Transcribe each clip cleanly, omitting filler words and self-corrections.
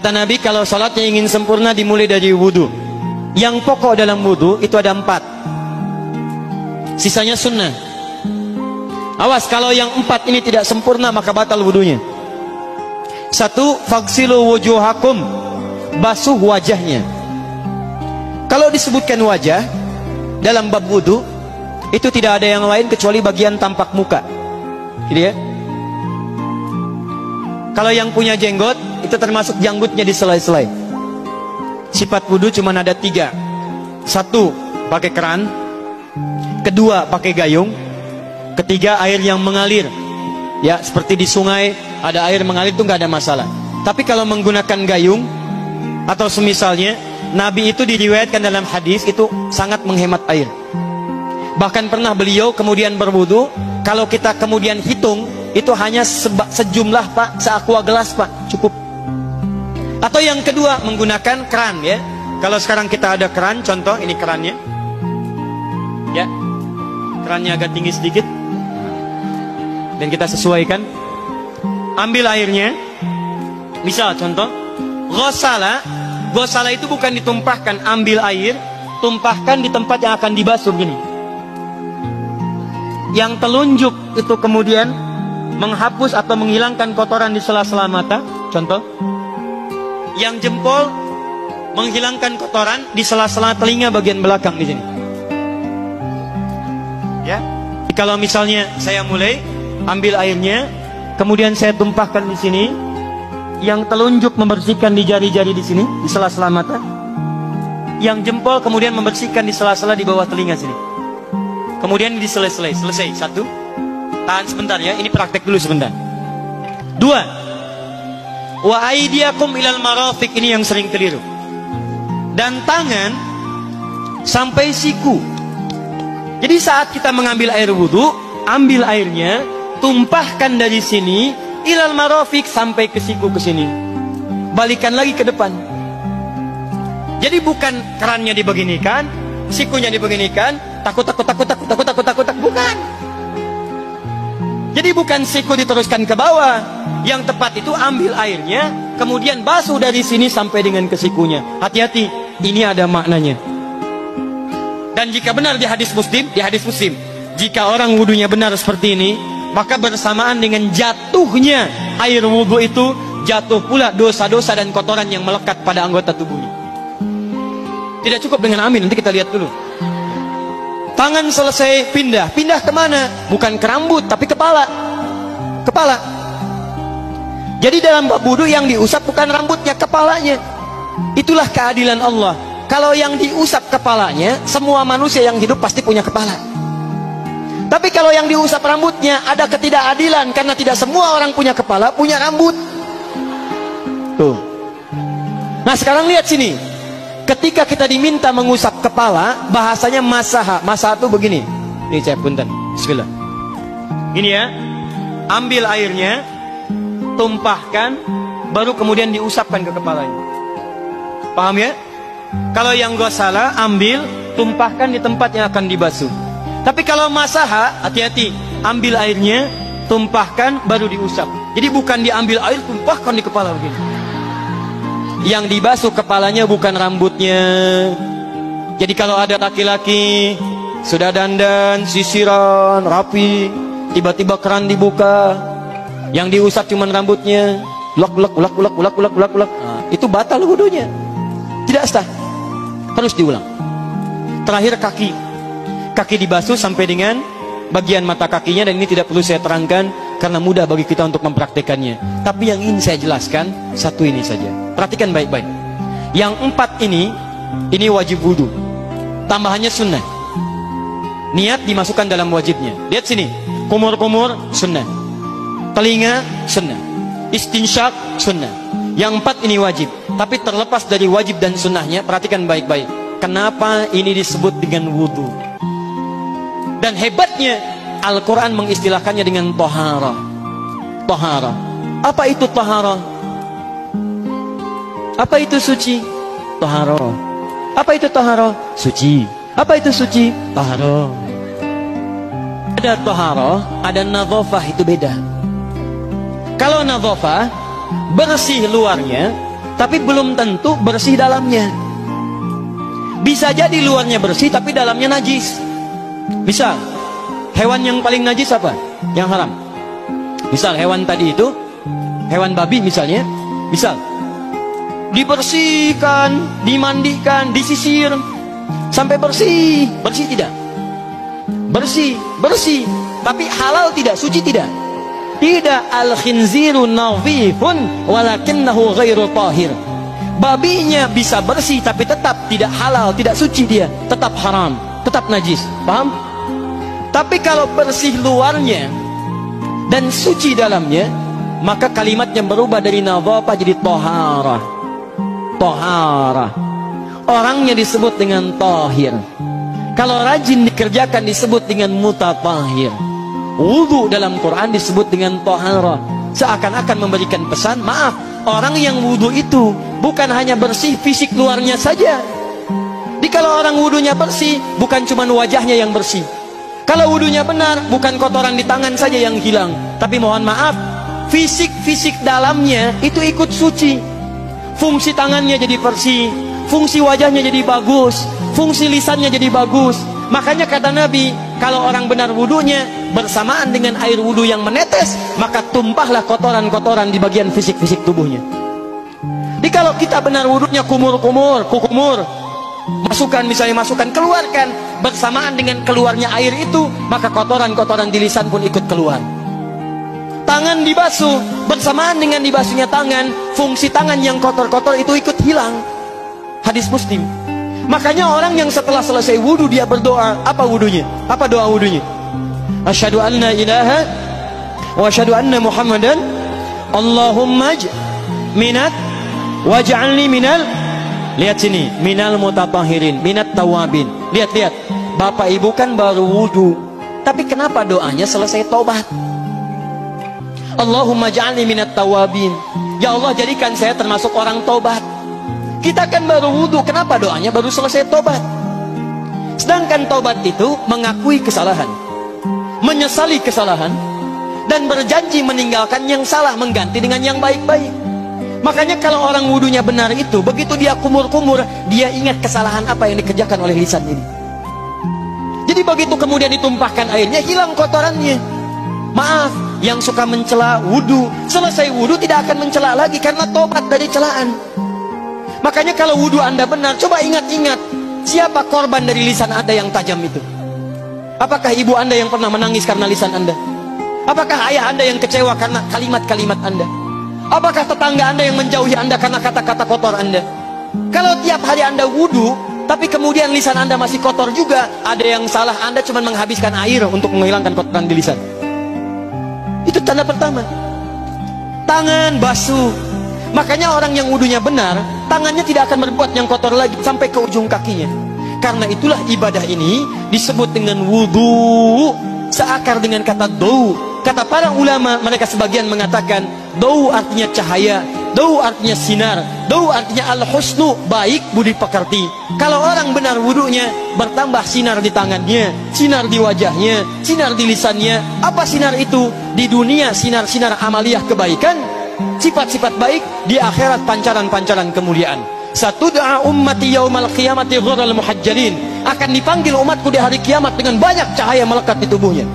Kata Nabi, kalau sholatnya ingin sempurna dimulai dari wudu. Yang pokok dalam wudu itu ada 4. Sisanya sunnah. Awas, kalau yang 4 ini tidak sempurna maka batal wudunya. 1. Faghsilu wujuhakum, basuh wajahnya. Kalau disebutkan wajah dalam bab wudu, itu tidak ada yang lain kecuali bagian tampak muka. Gitu ya. Kalau yang punya jenggot, itu termasuk janggutnya di selai-selai. Sifat wudu cuma ada 3. 1, pakai keran. 2, pakai gayung. 3, air yang mengalir. Ya, seperti di sungai ada air mengalir itu nggak ada masalah. Tapi kalau menggunakan gayung atau semisalnya, Nabi itu diriwayatkan dalam hadis itu sangat menghemat air. Bahkan pernah beliau kemudian berwudu, kalau kita kemudian hitung, itu hanya sejumlah Pak, seaqua gelas Pak, cukup. Atau yang kedua, menggunakan keran ya. Kalau sekarang kita ada keran, contoh ini kerannya. Ya. Kerannya agak tinggi sedikit. Dan kita sesuaikan. Ambil airnya. Misal contoh, ghosala. Ghosala itu bukan ditumpahkan, ambil air, tumpahkan di tempat yang akan dibasuh gini. Yang telunjuk itu kemudian menghapus atau menghilangkan kotoran di sela-sela mata, contoh. Yang jempol menghilangkan kotoran di sela-sela telinga bagian belakang di sini. Ya. Kalau misalnya saya mulai ambil airnya, kemudian saya tumpahkan di sini, yang telunjuk membersihkan di jari-jari di sini, di sela-sela mata. Yang jempol kemudian membersihkan di sela-sela di bawah telinga sini. Kemudian diselesai, selesai. 1. Tahan sebentar ya, ini praktek dulu sebentar. 2. Wa aidiakum ilal marafiq, ini yang sering keliru. Dan tangan sampai siku. Jadi saat kita mengambil air wudu, ambil airnya, tumpahkan dari sini ilal marafiq sampai ke siku ke sini. Balikan lagi ke depan. Jadi bukan kerannya dibeginikan, sikunya dibeginikan, takut, bukan. Jadi bukan siku diteruskan ke bawah. Yang tepat itu ambil airnya, kemudian basuh dari sini sampai dengan ke sikunya. Hati-hati, ini ada maknanya. Dan jika benar di hadis Muslim, jika orang wudunya benar seperti ini, maka bersamaan dengan jatuhnya air wudu itu, jatuh pula dosa-dosa dan kotoran yang melekat pada anggota tubuhnya. Tidak cukup dengan amin, nanti kita lihat dulu. Tangan selesai, pindah kemana? Bukan ke rambut, tapi kepala. Jadi dalam bab wudu yang diusap bukan rambutnya, kepalanya. Itulah keadilan Allah. Kalau yang diusap kepalanya, semua manusia yang hidup pasti punya kepala. Tapi kalau yang diusap rambutnya, ada ketidakadilan, karena tidak semua orang punya kepala, punya rambut. Tuh. Nah sekarang lihat sini. Ketika kita diminta mengusap kepala, bahasanya masaha. Masaha itu begini. Ini saya punten. Bismillah. Gini ya. Ambil airnya, tumpahkan, baru kemudian diusapkan ke kepalanya. Paham ya? Kalau yang ghosala, ambil, tumpahkan di tempat yang akan dibasuh. Tapi kalau masaha, hati-hati. Ambil airnya, tumpahkan, baru diusap. Jadi bukan diambil air, tumpahkan di kepala begini. Yang dibasuh kepalanya bukan rambutnya. Jadi kalau ada laki-laki sudah dandan, sisiran, rapi, tiba-tiba keran dibuka, yang diusap cuma rambutnya, ulak. Nah, itu batal wudunya. Tidak sah. Harus diulang. Terakhir kaki dibasuh sampai dengan bagian mata kakinya, dan ini tidak perlu saya terangkan karena mudah bagi kita untuk mempraktekannya. Tapi yang ingin saya jelaskan satu ini saja. Perhatikan baik-baik. Yang 4 ini wajib wudu. Tambahannya sunnah. Niat dimasukkan dalam wajibnya. Lihat sini. Kumur-kumur sunnah. Telinga sunnah. Istinsyak sunnah. Yang 4 ini wajib. Tapi terlepas dari wajib dan sunnahnya, perhatikan baik-baik. Kenapa ini disebut dengan wudu? Dan hebatnya Al-Quran mengistilahkannya dengan toharah. Toharah. Apa itu toharah? Apa itu suci? Toharah. Apa itu toharah? Suci. Apa itu suci? Toharah. Ada toharah, ada nadhafah, itu beda. Kalau nadhafah, bersih luarnya, tapi belum tentu bersih dalamnya. Bisa jadi luarnya bersih tapi dalamnya najis. Misal, hewan yang paling najis apa? Yang haram. Misal hewan tadi itu, hewan babi misalnya, misal dibersihkan, dimandikan, disisir sampai bersih. Bersih tidak? Bersih, bersih. Tapi halal tidak? Suci tidak? Tidak. Al-khinziru nadhifun walakinnahu ghairu tahir. Babinya bisa bersih tapi tetap tidak halal, tidak suci dia, tetap haram, tetap najis. Paham? Tapi kalau bersih luarnya dan suci dalamnya, maka kalimatnya berubah dari nadhafah jadi taharah. Taharah. Orangnya disebut dengan tahir. Kalau rajin dikerjakan disebut dengan mutatahhir. Wudu dalam Quran disebut dengan taharah. Seakan-akan memberikan pesan, maaf, orang yang wudu itu bukan hanya bersih fisik luarnya saja. Jadi kalau orang wudunya bersih, bukan cuma wajahnya yang bersih. Kalau wudunya benar, bukan kotoran di tangan saja yang hilang, tapi mohon maaf, fisik dalamnya itu ikut suci. Fungsi tangannya jadi bersih, fungsi wajahnya jadi bagus, fungsi lisannya jadi bagus. Makanya kata Nabi, kalau orang benar wudunya bersamaan dengan air wudu yang menetes, maka tumpahlah kotoran-kotoran di bagian fisik-fisik tubuhnya. Jadi kalau kita benar wudunya kumur-kumur, kukumur, masukkan, misalnya masukkan, keluarkan, bersamaan dengan keluarnya air itu, maka kotoran-kotoran di lisan pun ikut keluar. Tangan dibasuh, bersamaan dengan dibasuhnya tangan, fungsi tangan yang kotor-kotor itu ikut hilang. Hadis Muslim. Makanya orang yang setelah selesai wudu dia berdoa, apa wudunya? Apa doa wudunya? Asyhadu an la ilaha wa asyhadu anna Muhammadan Allahumma minat waj'alni minal, lihat sini, minal mutatahhirin, minat tawabin. Lihat, Bapak Ibu kan baru wudu, tapi kenapa doanya selesai tobat? Allahumma ja'alni minat tawabin. Ya Allah, jadikan saya termasuk orang tobat. Kita kan baru wudu, kenapa doanya baru selesai tobat? Sedangkan tobat itu mengakui kesalahan, menyesali kesalahan, dan berjanji meninggalkan yang salah, mengganti dengan yang baik-baik. Makanya kalau orang wudunya benar itu, begitu dia kumur-kumur, dia ingat kesalahan apa yang dikerjakan oleh lisan ini. Jadi begitu kemudian ditumpahkan airnya, hilang kotorannya. Maaf, yang suka mencela wudu, selesai wudu tidak akan mencela lagi karena tobat dari celaan. Makanya kalau wudu Anda benar, coba ingat-ingat, siapa korban dari lisan Anda yang tajam itu? Apakah ibu Anda yang pernah menangis karena lisan Anda? Apakah ayah Anda yang kecewa karena kalimat-kalimat Anda? Apakah tetangga Anda yang menjauhi Anda karena kata-kata kotor Anda? Kalau tiap hari Anda wudu, tapi kemudian lisan Anda masih kotor juga, ada yang salah, Anda cuma menghabiskan air untuk menghilangkan kotoran di lisan. Itu tanda pertama. Tangan basuh. Makanya orang yang wudunya benar, tangannya tidak akan berbuat yang kotor lagi sampai ke ujung kakinya. Karena itulah ibadah ini disebut dengan wudu, seakar dengan kata dau. Kata para ulama, mereka sebagian mengatakan dau artinya cahaya, dau artinya sinar, dau artinya al-husnu, baik budi pekerti. Kalau orang benar wudunya, bertambah sinar di tangannya, sinar di wajahnya, sinar di lisannya. Apa sinar itu? Di dunia sinar-sinar amaliyah kebaikan, sifat-sifat baik, di akhirat pancaran-pancaran kemuliaan. Satud'a ummati yaumal qiyamati ghurral muhajjalin, akan dipanggil umatku di hari kiamat dengan banyak cahaya melekat di tubuhnya.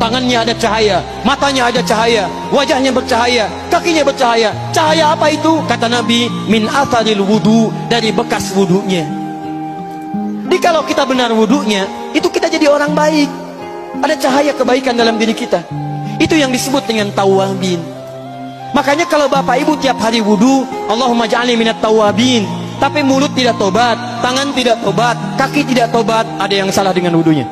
Tangannya ada cahaya, matanya ada cahaya, wajahnya bercahaya, kakinya bercahaya. Cahaya apa itu? Kata Nabi, min atharil wudu, dari bekas wudunya. Jadi kalau kita benar wudunya, itu kita jadi orang baik. Ada cahaya kebaikan dalam diri kita. Itu yang disebut dengan tawabin. Makanya kalau bapak ibu tiap hari wudu, Allahumma ja'alni minat tawabin, tapi mulut tidak tobat, tangan tidak tobat, kaki tidak tobat, ada yang salah dengan wudunya.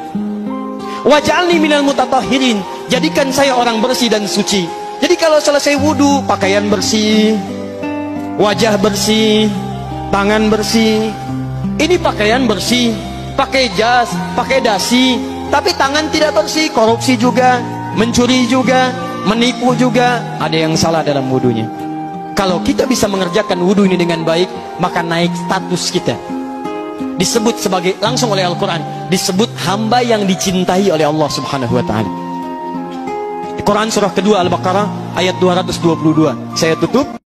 Waj'alni minal mutatahhirin, jadikan saya orang bersih dan suci. Jadi kalau selesai wudu, pakaian bersih, wajah bersih, tangan bersih. Ini pakaian bersih, pakai jas, pakai dasi, tapi tangan tidak bersih, korupsi juga, mencuri juga, menipu juga, ada yang salah dalam wudunya. Kalau kita bisa mengerjakan wudu ini dengan baik, maka naik status kita. Disebut sebagai, langsung oleh Al-Quran, disebut hamba yang dicintai oleh Allah Subhanahu wa ta'ala. Quran surah kedua Al-Baqarah ayat 222. Saya tutup.